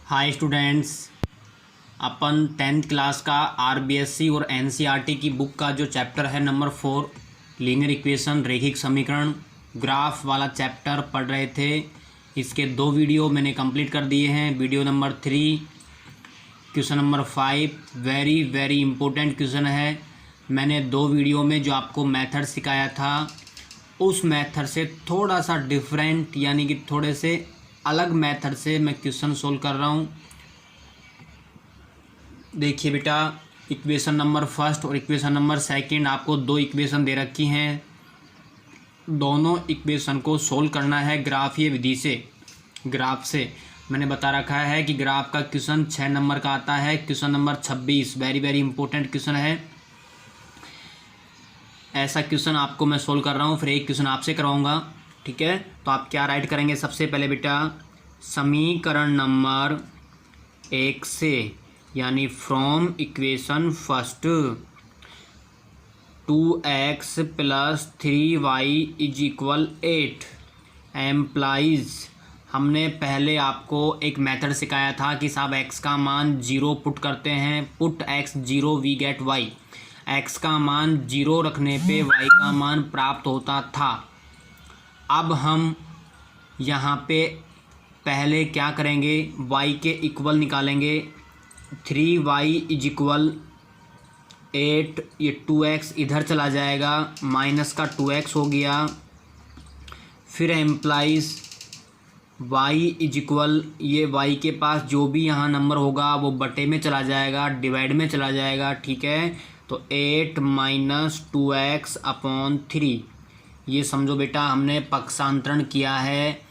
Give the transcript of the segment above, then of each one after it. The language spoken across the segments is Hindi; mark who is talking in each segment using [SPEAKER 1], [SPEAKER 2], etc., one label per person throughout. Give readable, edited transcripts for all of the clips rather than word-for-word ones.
[SPEAKER 1] हाय स्टूडेंट्स, अपन 10th क्लास का आरबीएससी और एनसीईआरटी की बुक का जो चैप्टर है नंबर 4 लीनियर इक्वेशन रेखिक समीकरण ग्राफ वाला चैप्टर पढ़ रहे थे। इसके 2 वीडियो मैंने कंप्लीट कर दिए हैं। Video number 3 question number 5 very very important question है। मैंने 2 वीडियो में जो आपको मेथड सिखाया था उस मेथड से थोड़ा सा डिफरेंट यानी कि थोड़े से अलग मेथड से मैं क्वेश्चन सोल्व कर रहा हूँ। देखिए बेटा, इक्वेशन नंबर फर्स्ट और इक्वेशन नंबर सेकंड आपको 2 इक्वेशन दे रखी हैं। दोनों इक्वेशन को सोल्व करना है ग्राफीय विधि से। ग्राफ से मैंने बता रखा है कि ग्राफ का क्वेश्चन 6 नंबर का आता है। Question number 26 very very important question है। ऐसा क्वेश्चन आपको मैं सोल्व कर रहा हूँ, फिर एक क्वेश्चन आपसे कराऊंगा। ठीक है, तो आप क्या राइट करेंगे? सबसे पहले बेटा समीकरण नंबर 1 से यानी from equation first 2x + 3y = 8 employees. हमने पहले आपको एक मेथड सिखाया था कि साहब x का मान 0 पुट करते हैं, put x 0 we get y। x का मान 0 रखने पे y का मान प्राप्त होता था। अब हम यहाँ पे पहले क्या करेंगे, y के इक्वल निकालेंगे। 3y = 8, ये 2x इधर चला जाएगा, माइनस का 2x हो गया। फिर एम्प्लाइज y = ये y के पास जो भी यहाँ नंबर होगा वो बटे में चला जाएगा, डिवाइड में चला जाएगा। ठीक है, तो 8 - 2x/3। ये समझो बेटा हमने पक्षांतरण किया है,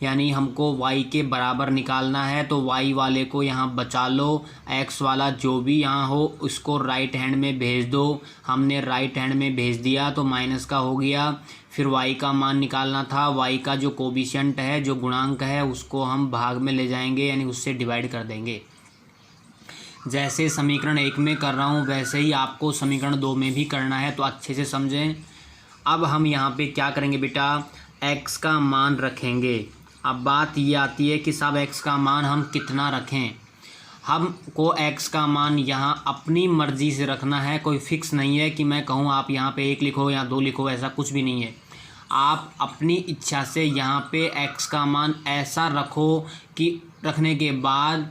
[SPEAKER 1] यानी हमको y के बराबर निकालना है। तो y वाले को यहाँ बचा लो, x वाला जो भी यहाँ हो उसको राइट हैंड में भेज दो। हमने राइट हैंड में भेज दिया तो माइनस का हो गया। फिर y का मान निकालना था, y का जो कोफिशिएंट है, जो गुणांक है, उसको हम भाग में ले जाएंगे यानी उससे डिवाइड कर देंगे। जैसे समीकरण 1 में कर रहा हूँ वैसे ही आपको समीकरण 2 में भी करना है, तो अच्छे से समझें। अब हम यहाँ पे क्या करेंगे बेटा, x का मान रखेंगे। अब बात ये आती है कि साहब x का मान हम कितना रखें। हमको x का मान यहाँ अपनी मर्ज़ी से रखना है, कोई फिक्स नहीं है कि मैं कहूँ आप यहाँ पे 1 लिखो या 2 लिखो, ऐसा कुछ भी नहीं है। आप अपनी इच्छा से यहाँ पे x का मान ऐसा रखो कि रखने के बाद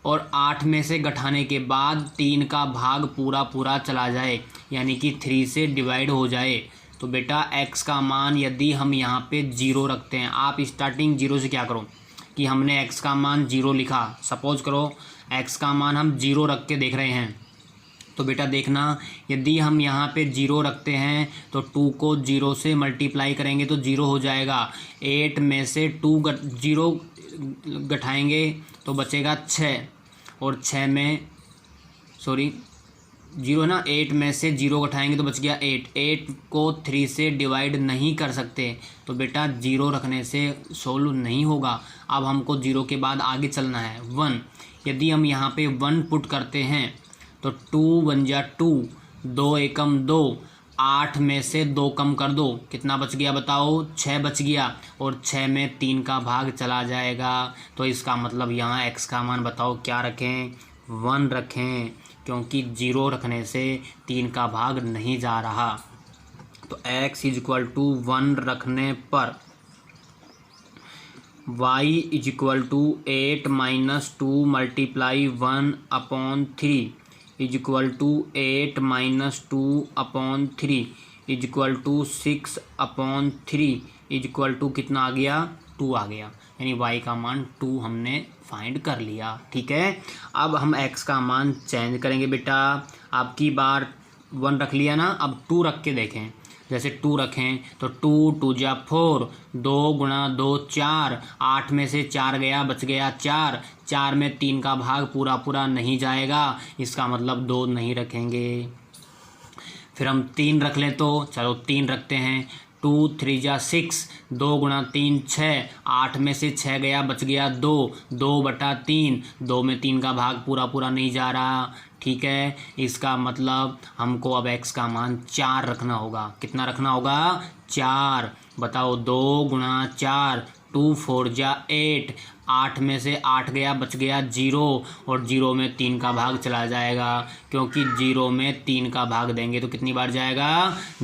[SPEAKER 1] और 8 में से घटाने के बाद 3 का भाग पूरा पूरा चला जाए, यानी कि 3 से डिवाइड हो जाए। तो बेटा x का मान यदि हम यहाँ पे 0 रखते हैं, आप स्टार्टिंग 0 से क्या करो कि हमने x का मान 0 लिखा। सपोज करो x का मान हम 0 रख के देख रहे हैं, तो बेटा देखना यदि हम यहाँ पे 0 रखते हैं तो 2 को 0 से मल्टीप्लाई करेंगे तो 0 हो जाएगा। 8 में से 0 घटाएंगे तो बचेगा 6, और 6 में 8 में से 0 घटाएंगे तो बच गया 8। 8 को 3 से डिवाइड नहीं कर सकते, तो बेटा 0 रखने से सोल्व नहीं होगा। अब हमको 0 के बाद आगे चलना है। 1, यदि हम यहाँ पे 1 पुट करते हैं तो 2 बन जा 2, 2 एकम 2, 8 में से 2 कम कर दो, कितना बच गया बताओ? 6 बच गया, और 6 में 3 का भाग चला जाएगा। तो इसका मतलब यहाँ x का मान बताओ क्या रखें? 1 रखें, क्योंकि 0 रखने से 3 का भाग नहीं जा रहा। तो x = 1 रखने पर y = 8 - 2 × 1/3 = 8 - 2/3 = 6/3 = कितना आ गया? 2 आ गया, यानी y का मान 2 हमने फाइंड कर लिया। ठीक है, अब हम x का मान चेंज करेंगे बेटा। आपकी बार 1 रख लिया ना, अब 2 रख के देखें। जैसे 2 रखें तो 2 2 जा 4, 2 × 2 4, 8 में से 4 गया, बच गया 4। 4 में 3 का भाग पूरा पूरा नहीं जाएगा, इसका मतलब 2 नहीं रखेंगे। फिर हम 3 रख लें, तो चलो 3 रखते हैं। 2 3 जा 6, 2 × 3 6, 8 में से 6 गया, बच गया 2, 2/3, 2 में 3 का भाग पूरा पूरा नहीं जा रहा। ठीक है, इसका मतलब हमको अब x का मान 4 रखना होगा। कितना रखना होगा? 4। बताओ 2 × 4 2 4 जा 8, 8 में से 8 गया, बच गया 0 और 0 में 3 का भाग चला जाएगा, क्योंकि 0 में 3 का भाग देंगे तो कितनी बार जाएगा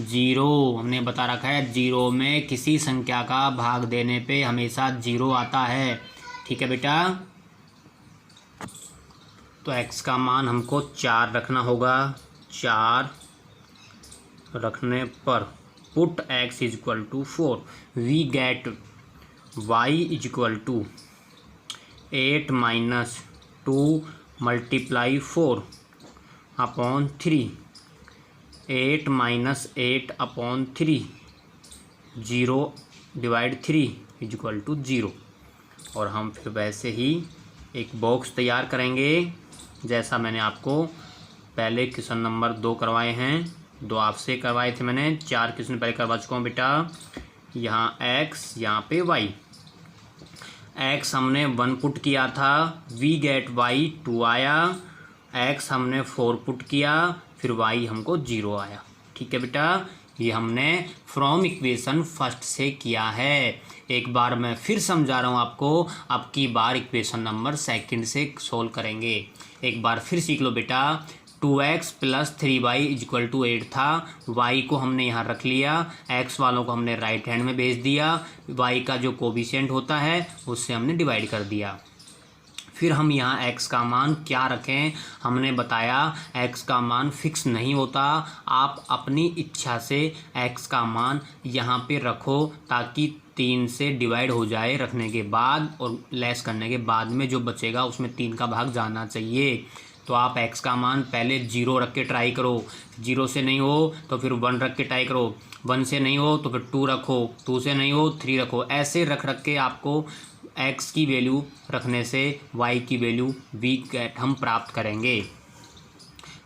[SPEAKER 1] 0। हमने बता रखा है 0 में किसी संख्या का भाग देने पे हमेशा 0 आता है। ठीक है बेटा, तो x का मान हमको 4 रखना होगा। 4 रखने पर put x is equal to 4, we get y is equal to 8 minus 2 multiply 4 upon 3, 8 minus 8 upon 3, 0 divide 3 is equal to 0। और हम फिर वैसे ही एक बॉक्स तैयार करेंगे जैसा मैंने आपको पहले क्वेश्चन नंबर 2 करवाए हैं, 2 आपसे करवाए थे मैंने, 4 क्वेश्चन पहले करवा चुका हूँ बेटा। यहाँ x, यहाँ पे y। x हमने 1 पुट किया था, वी गेट y 2 आया, x हमने 4 पुट किया, फिर y हमको 0 आया। ठीक है बेटा, ये हमने फ्रॉम इक्वेशन फर्स्ट से किया है। एक बार मैं फिर समझा रहा हूँ आपको, अब की बार इक्वेशन नंबर सेकंड से सोल्व करेंगे। एक बार फिर सीख लो बेटा। 2x plus 3y is equal to 8 था, y को हमने यहाँ रख लिया, x वालों को हमने राइट हैंड में भेज दिया, y का जो कोफिशिएंट होता है उससे हमने डिवाइड कर दिया। फिर हम यहाँ x का मान क्या रखें, हमने बताया x का मान फिक्स नहीं होता, आप अपनी इच्छा से x का मान यहाँ पे रखो ताकि 3 से डिवाइड हो जाए रखने के बाद, और लेस करने के बाद में जो बचेगा उसमें 3 का भाग जाना चाहिए। तो आप x का मान पहले 0 रख के ट्राई करो, 0 से नहीं हो तो फिर 1 रख के ट्राई करो, 1 से नहीं हो तो फिर 2 रखो, 2 से नहीं हो 3 रखो। ऐसे रख रख के आपको x की वैल्यू रखने से y की वैल्यू v गेट हम प्राप्त करेंगे।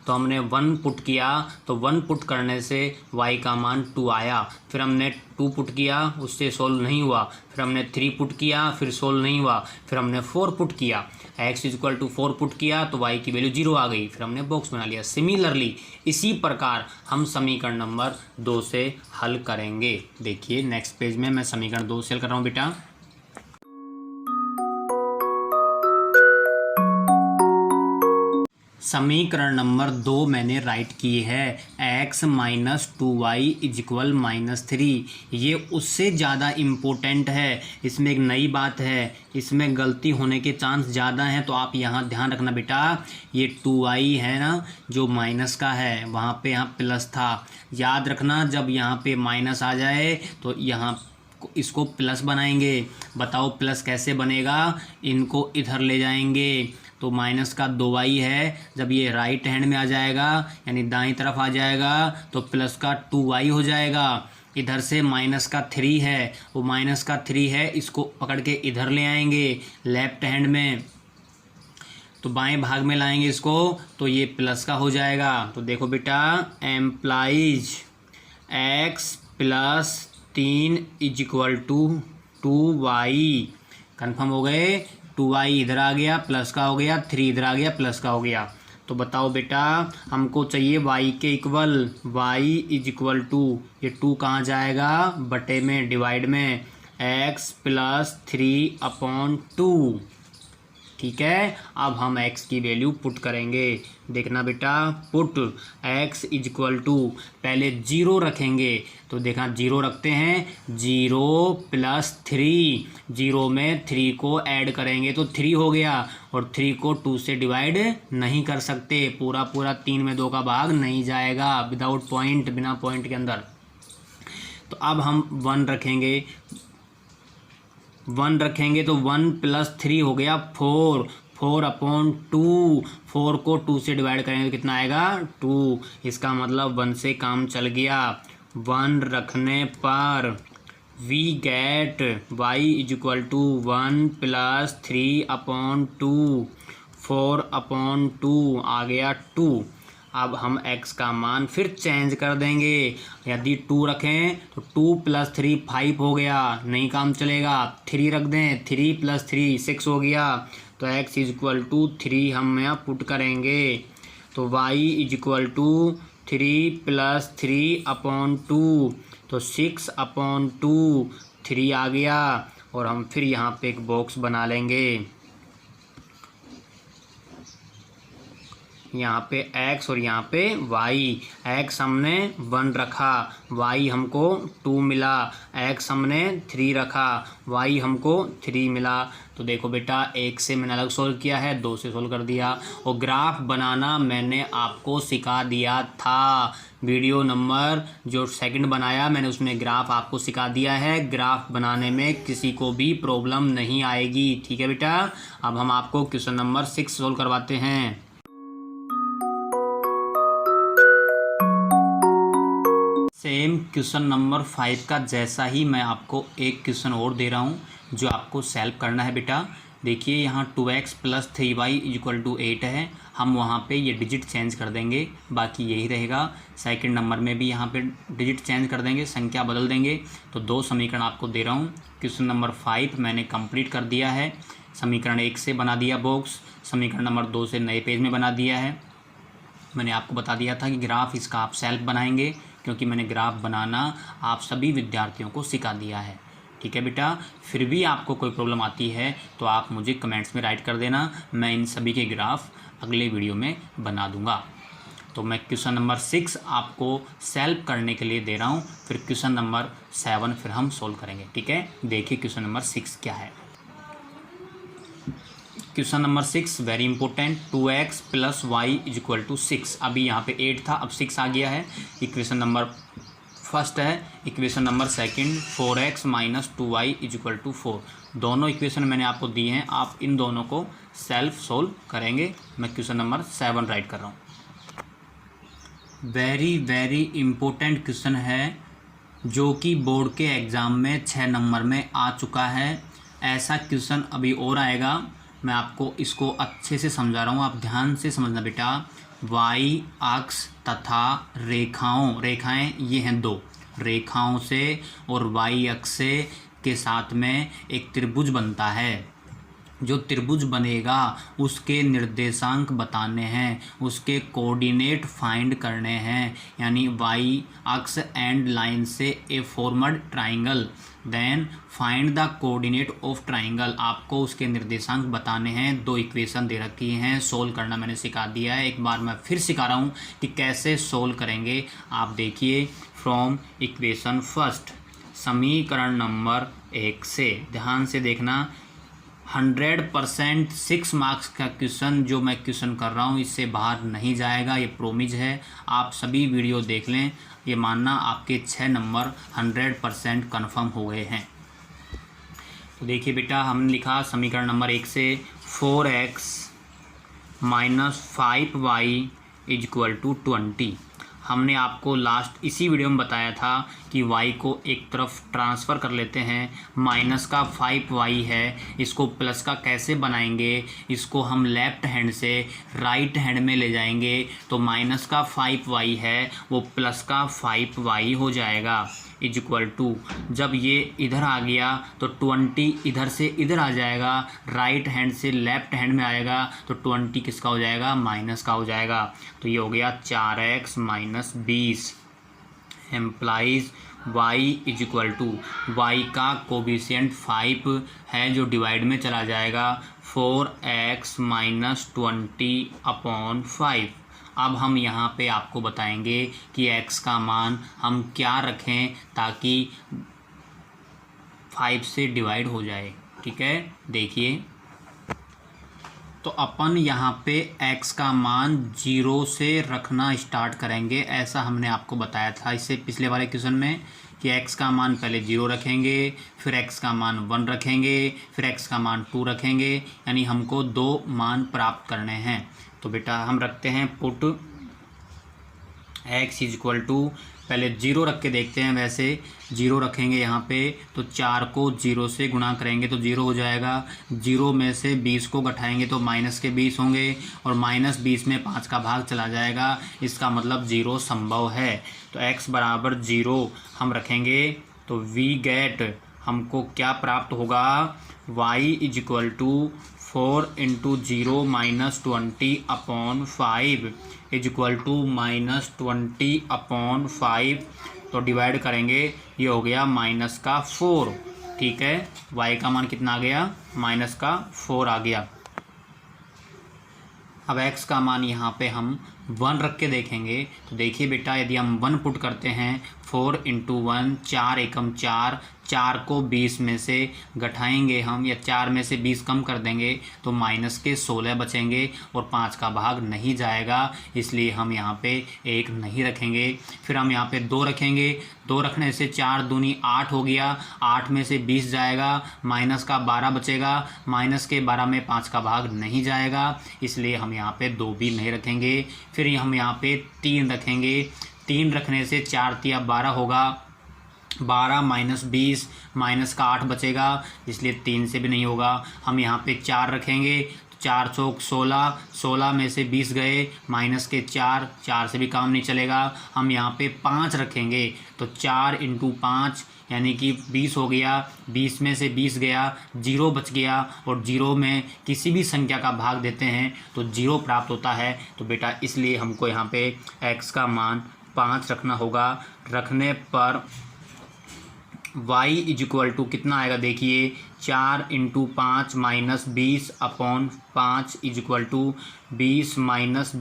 [SPEAKER 1] तो हमने 1 पुट किया, तो 1 पुट करने से y का मान 2 आया, फिर हमने 2 पुट किया, उससे सोल्व नहीं हुआ, फिर हमने 3 पुट किया, फिर सोल्व नहीं हुआ, फिर हमने 4 पुट किया, x is equal to 4 put किया तो y की वैल्यू 0 आ गई, फिर हमने बॉक्स बना लिया। सिमिलरली इसी प्रकार हम समीकरण नंबर 2 से हल करेंगे। देखिए नेक्स्ट पेज में मैं समीकरण 2 से हल कर रहा हूँ बेटा। समीकरण नंबर 2 मैंने राइट की है, x minus 2y is equal -3। ये उससे ज़्यादा इम्पोर्टेंट है, इसमें एक नई बात है, इसमें गलती होने के चांस ज़्यादा हैं, तो आप यहाँ ध्यान रखना बेटा। ये 2y है ना जो माइनस का है, वहाँ पे यहाँ प्लस था, याद रखना जब यहाँ पे माइनस आ जाए तो यहाँ इसको प्लस बनाएंगे। बताओ प्लस कैसे बनेगा, इनको इधर ले जाएंगे तो माइनस का 2y है, जब ये राइट हैंड में आ जाएगा यानी दाईं तरफ आ जाएगा तो प्लस का 2y हो जाएगा। इधर से माइनस का 3 है, वो माइनस का 3 है, इसको पकड़ के इधर ले आएंगे लेफ्ट हैंड में, तो बाएं भाग में लाएंगे इसको तो ये प्लस का हो जाएगा। तो देखो बेटा, implies x plus 3 is equal to 2y, confirm हो गए। 2y इधर आ गया प्लस का हो गया, 3 इधर आ गया प्लस का हो गया। तो बताओ बेटा, हमको चाहिए y के equal, y is equal to, ये 2 कहाँ जाएगा बटे में डिवाइड में, x प्लस 3 अपॉन 2। ठीक है, अब हम x की वैल्यू पुट करेंगे। देखना बेटा, put x is equal to, पहले 0 रखेंगे, तो देखना 0 रखते हैं, 0 प्लस 3, 0 में 3 को ऐड करेंगे तो 3 हो गया, और 3 को 2 से डिवाइड नहीं कर सकते, पूरा पूरा 3 में 2 का भाग नहीं जाएगा विदाउट पॉइंट, बिना पॉइंट के अंदर। तो अब हम 1 रखेंगे, 1 रखेंगे तो 1 प्लस 3 हो गया 4, 4 अपॉन 2, 4 को 2 से डिवाइड करेंगे तो कितना आएगा 2, इसका मतलब 1 से काम चल गया। 1 रखने पर we get y is equal to 1 plus 3 upon 2, 4 upon 2 आ गया 2। अब हम x का मान फिर चेंज कर देंगे, यदि 2 रखें तो 2 प्लस 3 5 हो गया, नहीं काम चलेगा, 3 रख दें, 3 प्लस 3 6 हो गया, तो x इज इक्वल टू 3 हम यहाँ पुट करेंगे, तो y is equal to 3 plus 3 upon 2, तो 6 अपॉन 2, 3 आ गया, और हम फिर यहाँ पे एक बॉक्स बना लेंगे। यहाँ पे x और यहाँ पे y। x हमने 1 रखा, y हमको 2 मिला, x हमने 3 रखा, y हमको 3 मिला। तो देखो बेटा, 1 से मैंने अलग सोल्व किया है, 2 से सोल्व कर दिया। और ग्राफ बनाना मैंने आपको सिखा दिया था। वीडियो नंबर जो सेकंड बनाया मैंने, उसमें ग्राफ आपको सिखा दिया है। ग्राफ बनाने में किसी को भी प्रॉब्लम नहीं आएगी। ठीक है बेटा, अब हम आपको क्वेश्चन नंबर 6 सोल्व करवाते हैं। सेम क्वेश्चन नंबर 5 का जैसा ही मैं आपको एक क्वेश्चन और दे रहा हूँ जो आपको सॉल्व करना है बेटा। देखिए, यहाँ 2x + 3y = 8 है। हम वहाँ पे ये डिजिट चेंज कर देंगे, बाकी यही रहेगा। सेकंड नंबर में भी यहाँ पे डिजिट चेंज कर देंगे, संख्या बदल देंगे। तो 2 समीकरण आपको दे रहा हूँ। क्वेश्चन नंबर 5 मैंने कंप्लीट कर दिया है। समीकरण 1 से बना दिया बॉक्स, समीकरण नंबर 2 से नए पेज में बना दिया है। मैंने आपको बता दिया था कि ग्राफ इसका आप सेल्फ बनाएंगे, क्योंकि मैंने ग्राफ बनाना आप सभी विद्यार्थियों को सिखा दिया है। ठीक है बेटा, फिर भी आपको कोई प्रॉब्लम आती है तो आप मुझे कमेंट्स में राइट कर देना, मैं इन सभी के ग्राफ अगले वीडियो में बना दूंगा। तो मैं क्वेश्चन नंबर 6 आपको सॉल्व करने के लिए दे रहा हूँ, फिर क्वेश्चन नंबर 7 फिर हम सोल्व करेंगे। ठीक है, देखिए क्वेश्चन नंबर 6 क्या है। Question number 6 very important. 2x + y = 6। अभी यहाँ पे 8 था, अब 6 आ गया है। इक्वेशन नंबर फर्स्ट है। Equation number second 4x - 2y = 4। दोनों इक्वेशन मैंने आपको दी हैं, आप इन दोनों को सेल्फ सोल्व करेंगे। मैं क्वेश्चन नंबर 7 राइट कर रहा हूँ। वेरी वेरी इंपॉर्टेंट क्वेश्चन है, जो कि बोर्ड के एग्ज़ाम में 6 नंबर में आ चुका है। ऐसा क्वेश्चन अभी और आएगा। मैं आपको इसको अच्छे से समझा रहा हूँ, आप ध्यान से समझना बेटा। y अक्ष तथा रेखाएं ये हैं 2 रेखाओं से, और y अक्ष से के साथ में एक त्रिभुज बनता है। जो त्रिभुज बनेगा उसके निर्देशांक बताने हैं, उसके कोऑर्डिनेट फाइंड करने हैं। यानी y अक्ष एंड लाइन से a formed triangle, then find the coordinate of triangle. आपको उसके निर्देशांक बताने हैं। 2 इक्वेशन दे रखी हैं, सोल्व करना मैंने सिखा दिया है। एक बार मैं फिर सिखा रहा हूँ कि कैसे सोल्व करेंगे। आप देखिए, फ्रॉम इक्वेशन फर्स्ट, समीकरण नंबर 1 से ध्यान से देखना। 100% 6 मार्क्स का क्वेश्चन जो मैं क्वेश्चन कर रहा हूँ, इससे बाहर नहीं जाएगा, ये प्रोमिज है। आप सभी वीडियो देख लें, ये मानना आपके 6 नंबर 100% कन्फर्म हो गए हैं। तो देखिए बेटा, हमने लिखा समीकरण नंबर 1 से 4x - 5y = 20। हमने आपको लास्ट इसी वीडियो में बताया था कि y को एक तरफ ट्रांसफ़र कर लेते हैं। माइनस का 5y है, इसको प्लस का कैसे बनाएंगे, इसको हम लेफ़्ट हैंड से राइट हैंड में ले जाएंगे। तो माइनस का 5y है वो प्लस का 5y हो जाएगा = जब ये इधर आ गया तो 20 इधर से इधर आ जाएगा, राइट हैंड से लेफ्ट हैंड में आएगा, तो 20 किसका हो जाएगा, माइनस का हो जाएगा। तो ये हो गया 4x - 20 एम्प्लाइज y = y का कोफिशिएंट 5 है जो डिवाइड में चला जाएगा, 4x - 20/5। अब हम यहाँ पे आपको बताएंगे कि x का मान हम क्या रखें ताकि 5 से डिवाइड हो जाए। ठीक है, देखिए, तो अपन यहाँ पे x का मान 0 से रखना स्टार्ट करेंगे। ऐसा हमने आपको बताया था इससे पिछले वाले क्वेश्चन में कि x का मान पहले 0 रखेंगे, फिर x का मान 1 रखेंगे, फिर x का मान 2 रखेंगे। यानी हमको 2 मान प्राप्त करने हैं। तो बेटा हम रखते हैं पुट x = पहले 0 रख के देखते हैं। वैसे 0 रखेंगे यहाँ पे तो 4 को 0 से गुणा करेंगे तो 0 हो जाएगा। 0 में से 20 को घटाएंगे तो माइनस के 20 होंगे, और -20 में 5 का भाग चला जाएगा। इसका मतलब 0 संभव है। तो x = 0 हम रखेंगे तो वी गेट, हमको क्या प्राप्त होगा, y = 4 × 0 - 20/5 = -20/5। तो डिवाइड करेंगे, ये हो गया -4। ठीक है। y का मान कितना आ गया, -4 आ गया। अब x का मान यहाँ पे हम 1 रख के देखेंगे। तो देखिए बेटा, यदि हम 1 पुट करते हैं, 4 × 1, 4 एकम 4, 4 को 20 में से घटाएंगे हम, या 4 में से 20 कम कर देंगे तो माइनस के 16 बचेंगे और 5 का भाग नहीं जाएगा, इसलिए हम यहाँ पे 1 नहीं रखेंगे। फिर हम यहाँ पे 2 रखेंगे। 2 रखने से 4 दूनी 8 हो गया, 8 में से 20 जाएगा, माइनस का 12 बचेगा, माइनस के 12 में 5 का भाग नहीं जाएगा, इसलिए हम यहाँ पे 2 भी नहीं रखेंगे। फिर हम यहाँ पे 3 रखेंगे। 3 रखने से 4 × 12 होगा, 12 - 20, माइनस का 8 बचेगा, इसलिए 3 से भी नहीं होगा। हम यहाँ पे 4 रखेंगे। 4 चौक 16, 16 में से 20 गए, माइनस के 4, 4 से भी काम नहीं चलेगा। हम यहाँ पे 5 रखेंगे, तो 4 × 5 यानी कि 20 हो गया, 20 में से 20 गया, 0 बच गया, और 0 में किसी भी संख्या का भाग देते हैं तो 0 प्राप्त होता है। तो बेटा इसलिए हमको यहाँ पे x का मान 5 रखना होगा। रखने पर y = कितना आएगा, देखिए 4 × 5 - 20/5 = 20 -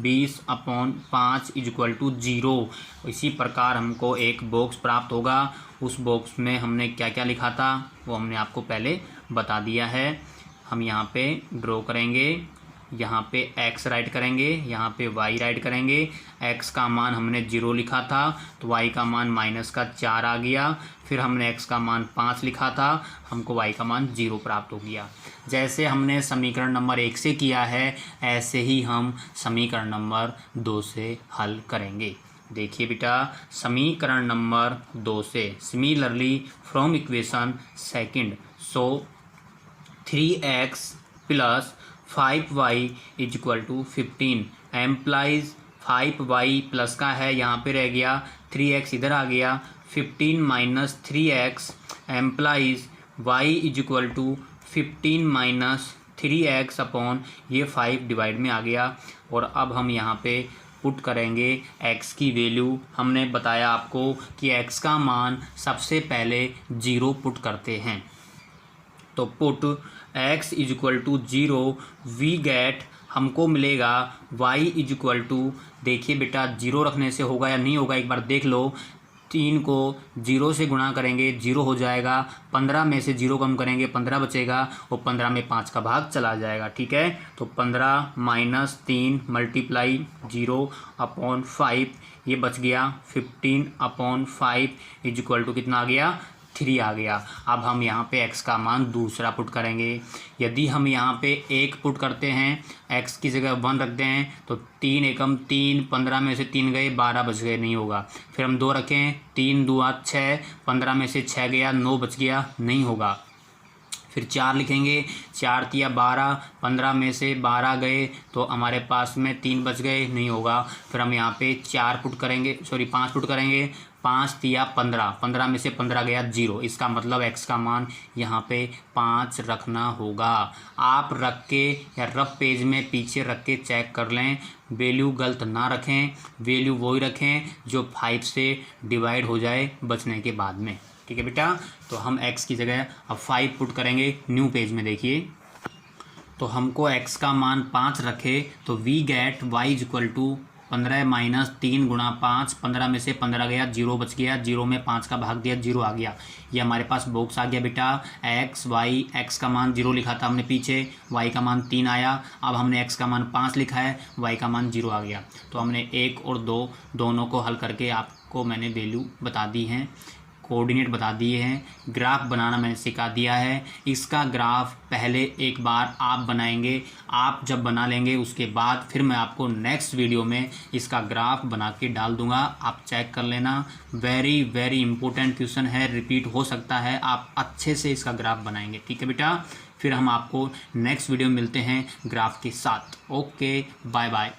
[SPEAKER 1] 20/5 = 0। इसी प्रकार हमको एक बॉक्स प्राप्त होगा। उस बॉक्स में हमने क्या क्या लिखा था वो हमने आपको पहले बता दिया है। हम यहाँ पे ड्रॉ करेंगे, यहाँ पे x राइट करेंगे, यहाँ पे y राइट करेंगे। x का मान हमने 0 लिखा था, तो y का मान -4 आ गया। फिर हमने x का मान 5 लिखा था, हमको y का मान 0 प्राप्त हो गया। जैसे हमने समीकरण नंबर 1 से किया है, ऐसे ही हम समीकरण नंबर 2 से हल करेंगे। देखिए बेटा, समीकरण नंबर 2 से, similarly from equation second, so 3x + 5y = 15 implies 5y plus का है, यहाँ पे रह गया, 3x इधर आ गया, 15 - 3x employees y = 15 - 3x upon ये 5 डिवाइड में आ गया। और अब हम यहाँ पे पुट करेंगे x की वैल्यू। हमने बताया आपको कि x का मान सबसे पहले 0 पुट करते हैं, तो पुट x = 0, वी गेट, हमको मिलेगा y = देखिए बेटा 0 रखने से होगा या नहीं होगा एक बार देख लो। 3 को 0 से गुणा करेंगे 0 हो जाएगा, 15 में से 0 कम करेंगे 15 बचेगा, और 15 में 5 का भाग चला जाएगा। ठीक है, तो 15 - 3 × 0/5 ये बच गया, 15/5 = कितना आ गया, 3 आ गया। अब हम यहाँ पे x का मान दूसरा पुट करेंगे। यदि हम यहाँ पे 1 पुट करते हैं, x की जगह 1 रखते हैं, तो 3 एकम 3, 15 में से 3 गए, 12 बच गए, नहीं होगा। फिर हम 2 रखें, 3 दूआ 6, 15 में से 6 गया, 9 बच गया, नहीं होगा। फिर 4 लिखेंगे, 4 × 12, 15 में से 12 गए तो हमारे पास में 3 बच गए, नहीं होगा। फिर हम यहाँ पे 5 पुट करेंगे, 5 × 15, 15 में से 15 गया, 0। इसका मतलब x का मान यहाँ पे 5 रखना होगा। आप रख के या रफ पेज में पीछे रख के चेक कर लें, वैल्यू गलत ना रखें, वैल्यू वही रखें जो 5 से डिवाइड हो जाए बचने के बाद में। ठीक है बेटा, तो हम x की जगह अब 5 पुट करेंगे न्यू पेज में। देखिए, तो हमको x का मान 5 रखे, तो वी गेट y = 15 - 3 × 5, 15 में से 15 गया, 0 बच गया, 0 में 5 का भाग दिया, 0 आ गया। ये हमारे पास बॉक्स आ गया बेटा। x y, x का मान 0 लिखा था हमने पीछे, y का मान 3 आया। अब हमने x का मान 5 लिखा है, y का मान 0 आ गया। तो हमने 1 और 2 दोनों को हल करके आपको मैंने वैल्यू बता दी हैं, कोऑर्डिनेट बता दिए हैं, ग्राफ बनाना मैंने सिखा दिया है। इसका ग्राफ पहले एक बार आप बनाएंगे, आप जब बना लेंगे उसके बाद फिर मैं आपको नेक्स्ट वीडियो में इसका ग्राफ बना के डाल दूंगा, आप चेक कर लेना। वेरी वेरी इंपॉर्टेंट क्वेश्चन है, रिपीट हो सकता है, आप अच्छे से इसका ग्राफ बनाएंगे। ठीक है बेटा, फिर हम आपको नेक्स्ट वीडियो में मिलते हैं ग्राफ के साथ। Okay, bye bye.